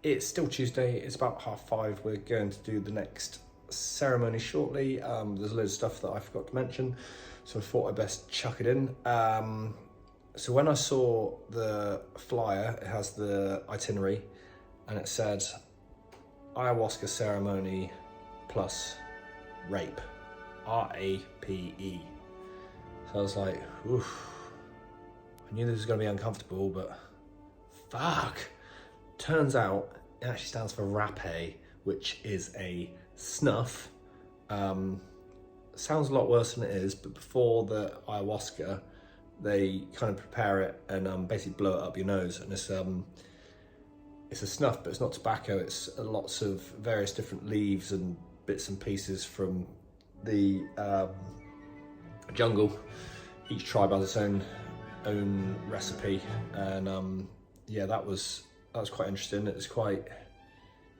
It's still Tuesday, it's about 5:30. We're going to do the next ceremony shortly. There's loads of stuff that I forgot to mention, so I thought I'd best chuck it in. So when I saw the flyer, it has the itinerary and it said ayahuasca ceremony plus rape, R-A-P-E. So I was like, oof, I knew this was gonna be uncomfortable, but fuck. Turns out it actually stands for rapé, which is a snuff. Sounds a lot worse than it is, but before the ayahuasca, they kind of prepare it and basically blow it up your nose. And it's a snuff, but it's not tobacco. It's lots of various different leaves and bits and pieces from the jungle. Each tribe has its own recipe, and yeah, that was quite interesting. It was quite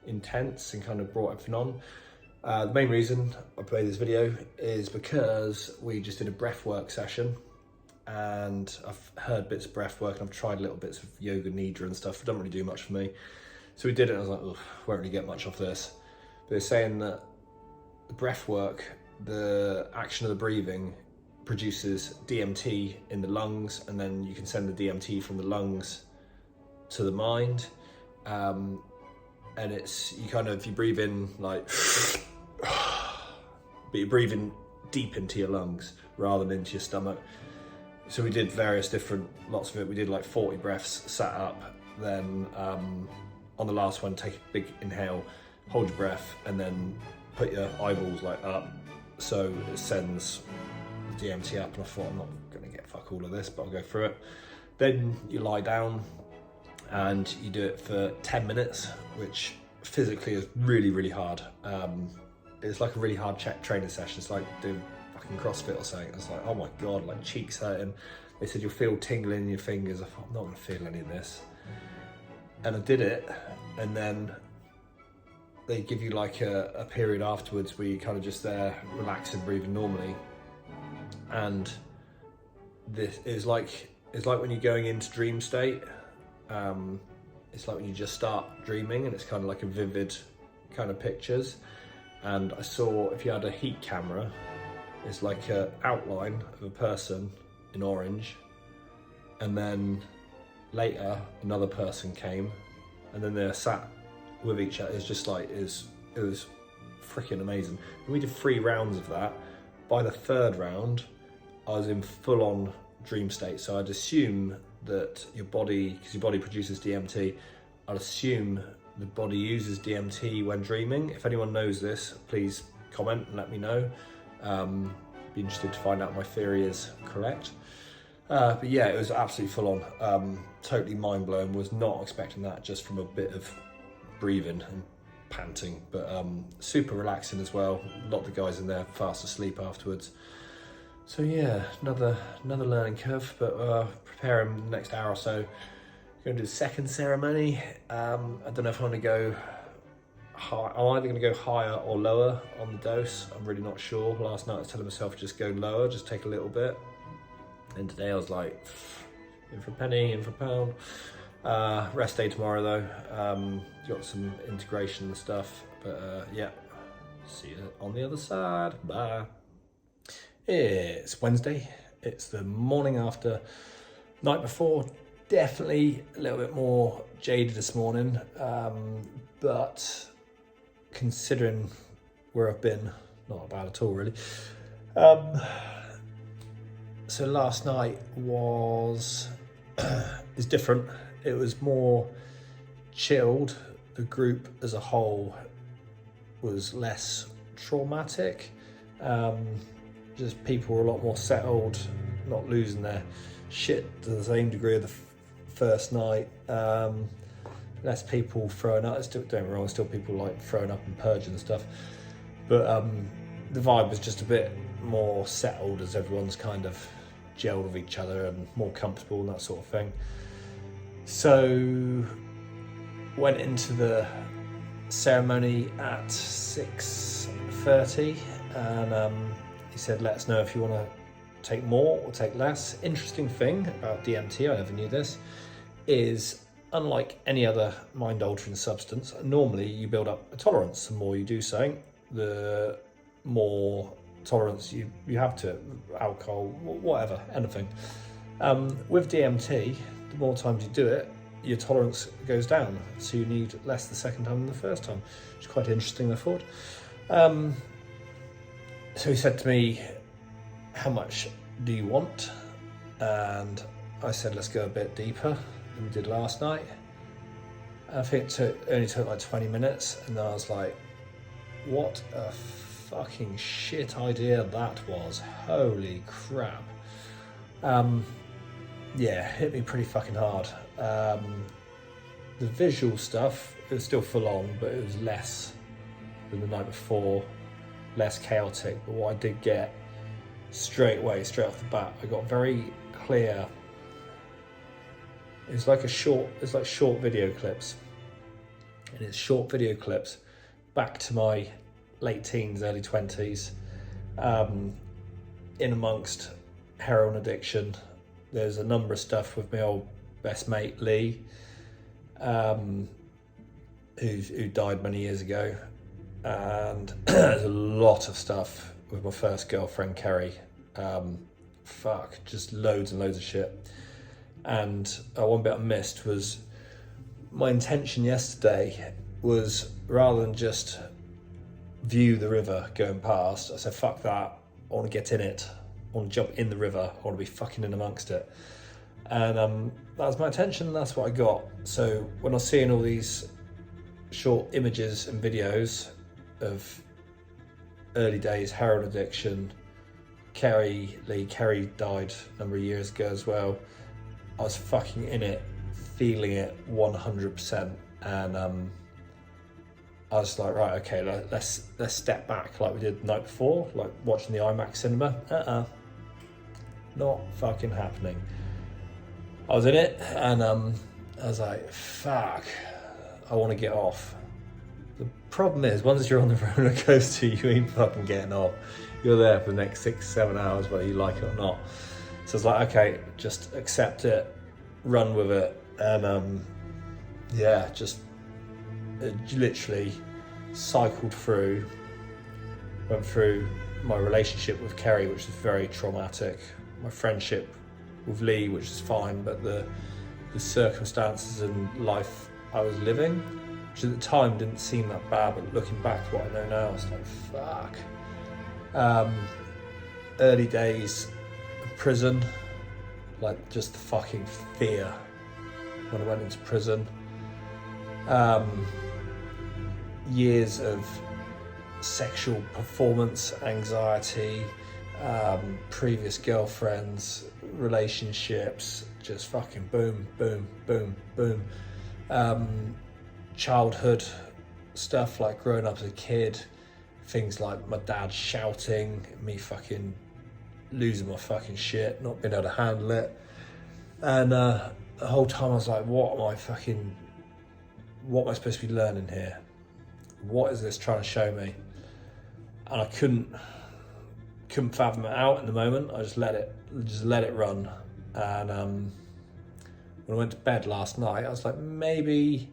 intense and kind of brought everything on. The main reason I made this video is because we just did a breathwork session, and I've heard bits of breathwork and I've tried little bits of yoga nidra and stuff. It doesn't really do much for me. So we did it and I was like, oh, won't really get much off this. But they're saying that the breathwork, the action of the breathing, produces DMT in the lungs, and then you can send the DMT from the lungs to the mind. And it's, you breathe in like, but you're breathing deep into your lungs rather than into your stomach. So we did lots of it. We did like 40 breaths, sat up, then on the last one, take a big inhale, hold your breath, and then put your eyeballs like up, so it sends DMT up. And I thought, I'm not gonna get fuck all of this, but I'll go through it. Then you lie down and you do it for 10 minutes, which physically is really, really hard. It's like a really hard training session. It's like doing fucking CrossFit or something. It's like, oh my God, like cheeks hurting. They said you'll feel tingling in your fingers. I thought, I'm not gonna feel any of this. And I did it, and then they give you like a period afterwards where you kind of just there relaxing, breathing normally. And this is like, it's like when you're going into dream state. It's like when you just start dreaming, and it's kind of like a vivid kind of pictures. And I saw, if you had a heat camera, it's like an outline of a person in orange, and then later another person came, and then they sat with each other. It's just like, it was freaking amazing. And we did 3 rounds of that. By the 3rd round, I was in full-on dream state. So I'd assume that your body, because your body produces DMT, I'd assume the body uses DMT when dreaming. If anyone knows this, please comment and let me know. Be interested to find out my theory is correct. But yeah, it was absolutely full on. Totally mind blown. Was not expecting that just from a bit of breathing and panting, but super relaxing as well. A lot of the guys in there fast asleep afterwards. So yeah, another learning curve, but preparing the next hour or so. Going to do the 2nd ceremony. I don't know if I want to go high. I'm either going to go higher or lower on the dose. I'm really not sure. Last night I was telling myself just go lower, just take a little bit. And today I was like, in for a penny, in for a pound. Rest day tomorrow though. Got some integration and stuff, but yeah, see you on the other side. Bye. It's Wednesday. It's the morning after, night before. Definitely a little bit more jaded this morning, but considering where I've been, not bad at all really. So last night is different. It was more chilled. The group as a whole was less traumatic. Just people were a lot more settled, not losing their shit to the same degree of the first night. Less people throwing up. Still, don't get me wrong, still people like throwing up and purging and stuff, but the vibe was just a bit more settled as everyone's kind of gelled with each other and more comfortable and that sort of thing. So went into the ceremony at 6:30, and he said, let us know if you want to take more or take less. Interesting thing about DMT, I never knew this, is unlike any other mind-altering substance, normally you build up a tolerance. The more you do something, the more tolerance you have to it, alcohol, whatever, anything. With DMT, the more times you do it, your tolerance goes down, so you need less the second time than the first time, which is quite interesting, I thought. So he said to me, how much do you want? And I said, let's go a bit deeper than we did last night. I think it only took like 20 minutes, and then I was like, what a fucking shit idea that was. Holy crap. Yeah, hit me pretty fucking hard. The visual stuff, it was still full on, but it was less than the night before, less chaotic. But what I did get straight off the bat, I got very clear. It's like short video clips. And it's short video clips back to my late teens, early 20s, in amongst heroin addiction. There's a number of stuff with my old best mate Lee, who died many years ago, and there's a lot of stuff with my first girlfriend Kerry. Just loads and loads of shit. And one bit I missed was my intention yesterday was, rather than just view the river going past, I said, fuck that, I want to get in it. I want to jump in the river. I want to be fucking in amongst it. And that was my intention. That's what I got. So when I was seeing all these short images and videos of early days heroin addiction, Kerry died a number of years ago as well. I was fucking in it, feeling it 100%. And I was like, right, okay, let's step back like we did the night before, like watching the IMAX cinema. Not fucking happening. I was in it, and I was like, fuck, I want to get off. The problem is, once you're on the roller coaster, you ain't fucking getting off. You're there for the next 6-7 hours, whether you like it or not. So I was like, okay, just accept it, run with it, and just literally cycled through, went through my relationship with Kerry, which was very traumatic, my friendship with Lee, which is fine, but the circumstances and life I was living, which at the time didn't seem that bad, but looking back to what I know now, it's like, fuck. Early days of prison, like just the fucking fear when I went into prison. Years of sexual performance anxiety, previous girlfriends, relationships, just fucking boom, boom, boom, boom. Childhood stuff, like growing up as a kid, things like my dad shouting, me fucking losing my fucking shit, not being able to handle it. And the whole time I was like, what am I supposed to be learning here? What is this trying to show me? And I couldn't fathom it out in the moment. I just let it run. And when I went to bed last night, I was like, maybe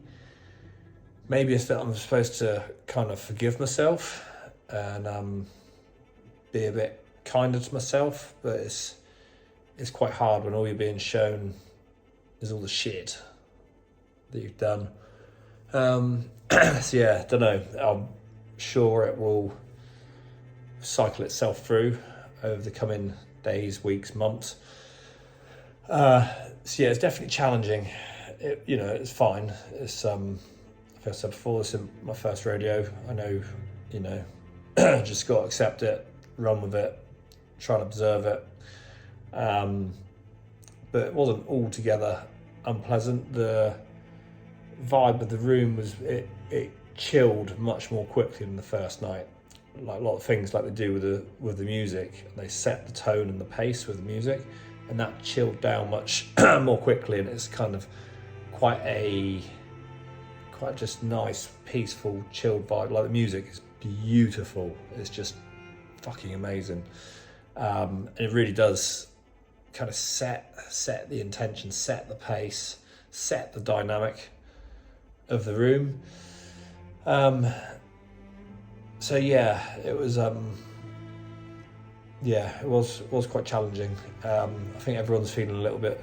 it's that I'm supposed to kind of forgive myself and be a bit kinder to myself, but it's quite hard when all you're being shown is all the shit that you've done. So yeah, don't know. I'm sure it will cycle itself through over the coming days, weeks, months. So yeah, it's definitely challenging. It's fine. It's like I said before, this is my first rodeo. I know, just got to accept it, run with it, try and observe it. But it wasn't altogether unpleasant. The vibe of the room was it chilled much more quickly than the first night. Like a lot of things like they do with the music, they set the tone and the pace with the music, and that chilled down much more quickly, and it's kind of quite just nice, peaceful, chilled vibe. Like the music is beautiful, it's just fucking amazing, and it really does kind of set the intention, set the pace, set the dynamic of the room. So yeah, it was it was quite challenging. I think everyone's feeling a little bit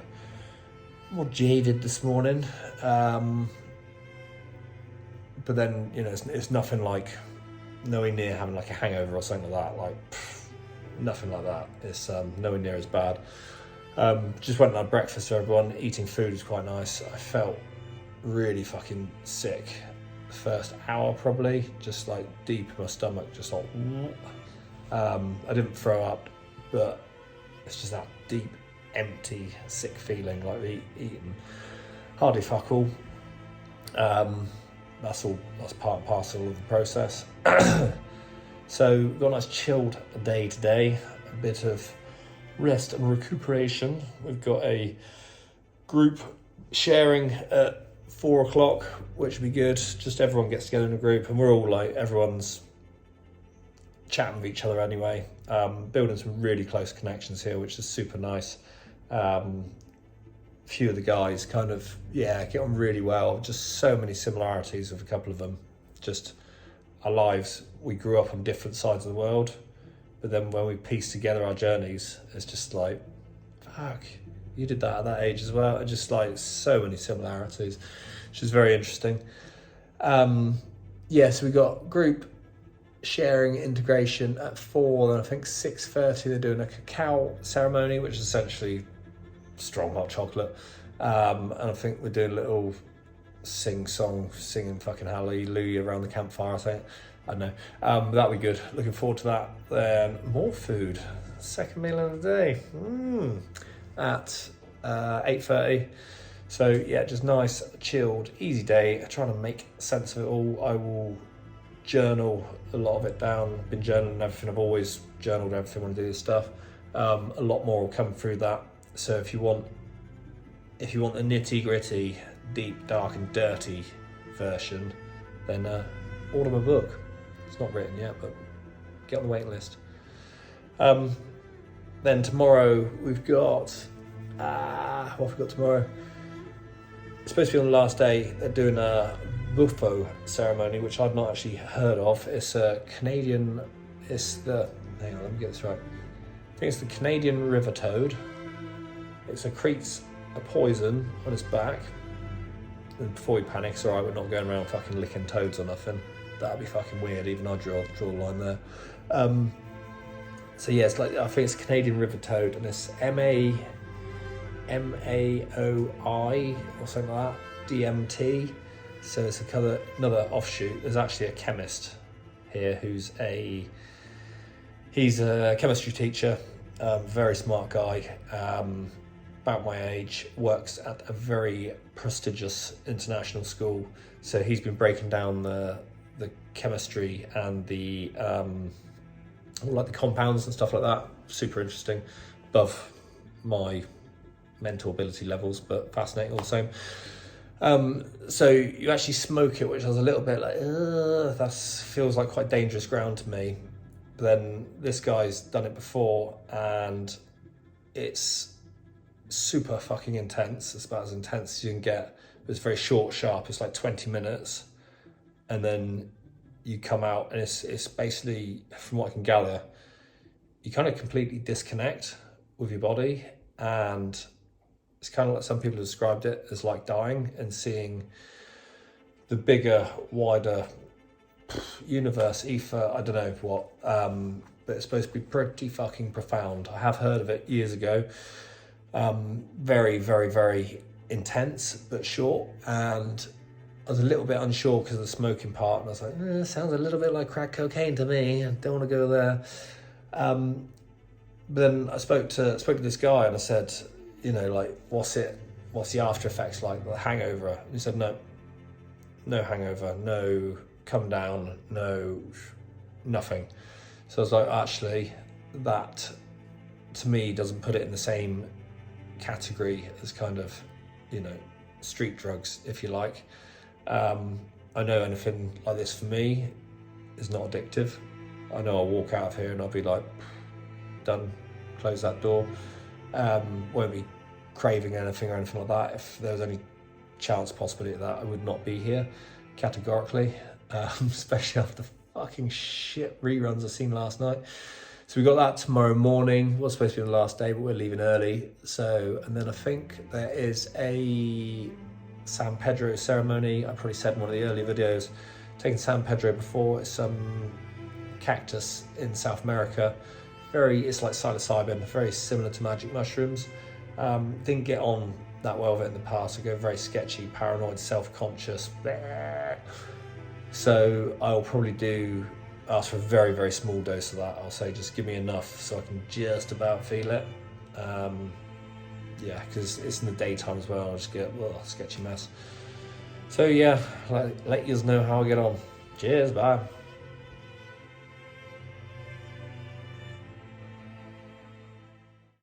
more jaded this morning, but then it's nothing like nowhere near having like a hangover or something like that. Like nothing like that. It's nowhere near as bad. Just went and had breakfast for everyone. Eating food was quite nice. I felt really fucking sick the first hour, probably just like deep in my stomach, just like I didn't throw up, but it's just that deep, empty, sick feeling, like eating hardly fuck all. That's part and parcel of the process. So we've got a nice chilled day today, a bit of rest and recuperation. We've got a group sharing at 4:00, which would be good. Just everyone gets together in a group, and we're all like, everyone's chatting with each other anyway. Building some really close connections here, which is super nice. Few of the guys kind of get on really well. Just so many similarities with a couple of them. Just our lives, we grew up on different sides of the world, but then when we piece together our journeys, it's just like, fuck, you did that at that age as well. And just like so many similarities, which is very interesting. So we got group sharing integration at 4, then I think 6:30 they're doing a cacao ceremony, which is essentially strong hot chocolate. And I think we're doing a little singing fucking hallelujah around the campfire, I think. I don't know. That'll be good. Looking forward to that. Then more food. Second meal of the day. At 8:30. So yeah, just nice, chilled, easy day. Trying to make sense of it all. I will journal a lot of it down. Been journaling everything. I've always journaled everything when I do this stuff. A lot more will come through that. So if you want a nitty gritty, deep, dark and dirty version, then order my book. It's not written yet, but get on the waiting list. Then tomorrow we've got what have we got tomorrow? It's supposed to be on the last day. They're doing a Wolfo Ceremony, which I've not actually heard of. It's a Canadian. Hang on, let me get this right. I think it's the Canadian river toad. It secretes a poison on its back. And before you panic, it's alright, we're not going around fucking licking toads or nothing. That'd be fucking weird, even I draw the line there. So yeah, it's like, I think it's Canadian river toad, and it's MAOI or something like that, DMT. So it's another offshoot. There's actually a chemist here who's he's a chemistry teacher, very smart guy, about my age, works at a very prestigious international school. So he's been breaking down the chemistry and the like the compounds and stuff like that. Super interesting, above my mental ability levels, but fascinating all the same. So you actually smoke it, which I was a little bit like, that feels like quite dangerous ground to me. But then this guy's done it before, and it's super fucking intense. It's about as intense as you can get. It's very short, sharp. It's like 20 minutes, and then you come out, and it's basically, from what I can gather, you kind of completely disconnect with your body, and it's kind of like some people have described it as like dying and seeing the bigger, wider universe, ether, I don't know what, but it's supposed to be pretty fucking profound. I have heard of it years ago. Very, very, very intense, but short. And I was a little bit unsure because of the smoking part, and I was like, sounds a little bit like crack cocaine to me. I don't want to go there. But then I spoke to this guy, and I said, like, what's the after effects like, the hangover? And he said, no hangover, no come down, no nothing. So I was like, actually, that to me doesn't put it in the same category as kind of, street drugs, if you like. I know anything like this for me is not addictive. I know I'll walk out of here and I'll be like, done, close that door. Won't be craving anything or anything like that. If there was any chance possibility that I would not be here, categorically, especially after the fucking shit reruns I've seen last night. So we got that tomorrow morning. It was supposed to be the last day, but we're leaving early. So, and then I think there is a San Pedro ceremony. I probably said in one of the earlier videos, taken San Pedro before. It's some cactus in South America. It's like psilocybin, very similar to magic mushrooms. Didn't get on that well with it in the past. I go very sketchy, paranoid, self-conscious. So I'll probably ask for a very, very small dose of that. I'll say just give me enough so I can just about feel it. Yeah, because it's in the daytime as well. I'll just get a sketchy mess. So yeah, let you know how I get on. Cheers, bye.